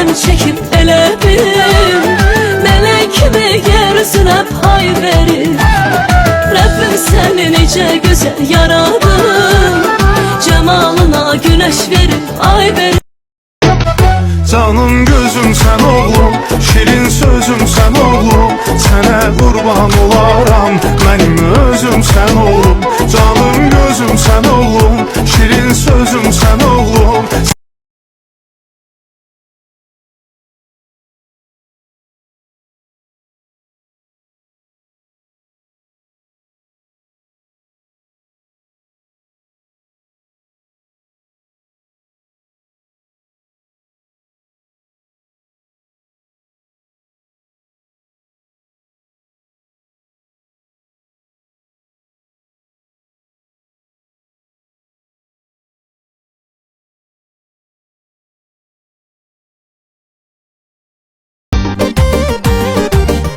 Ələm çəkib elə bil mələk kimi yeryüzünə pay verir. Rəbbim səni necə gözəl yaradın, cəmalına güneş verir, ay verir. Canım gözüm sen oğlum, şirin sözüm sen oğlum. Sənə qurban olaram, mənim özüm sen oğlum. Canım gözüm sen oğlum, şirin sözüm sen oğlum.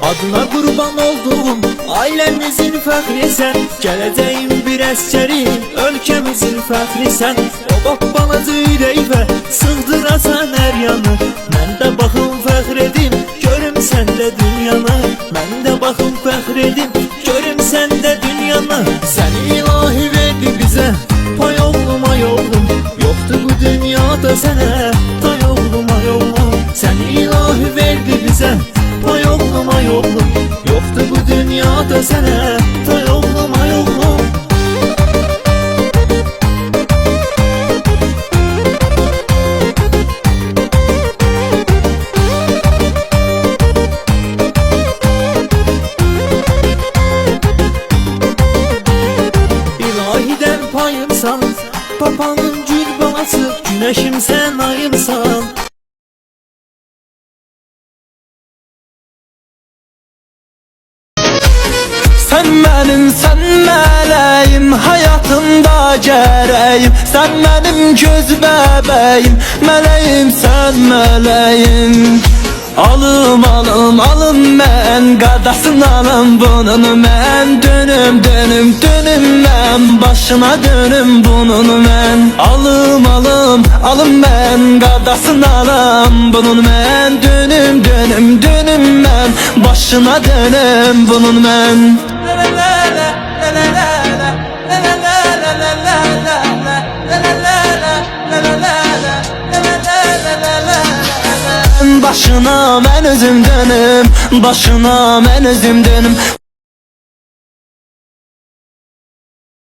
Adına qurban olduğum ailəmizin fəxrisən, gələcəyin bir əskəri, ölkəmizin fəxrisən. O bax balaca ürəyimə sığdırasan hər yanı. Mən də baxım fəxr edim, görüm səndə dünyanı. Mən də baxım fəxr edim, görüm səndə dünyanı. Səni ilahi verdi bizə, pay oğlum ay oğlum. Yoxdur bu dünyada sənə, tay oğlum ay oğlum. Səni ilahi verdi bizə, pay oğlum ay oğlum. Yoxdur bu dünyada sənə, tay oğlum ay oğlum. İlahidən payımsan, papanın gül balası, güneşim sən ayımsan. Sen benim, sen meleğim, hayatımda gereğim. Sen benim göz bebeğim, meleğim sen meleğim. Alım alım alım ben, qadasın alım bunun mən. Dönüm dönüm dönüm mən, başına dönüm bunun mən. Alım alım alım ben, qadasın alım bunun mən. Dönüm dönüm dönüm mən, başına dönüm bunun mən. Başına mən özüm dönüm, başına mən özüm dönüm.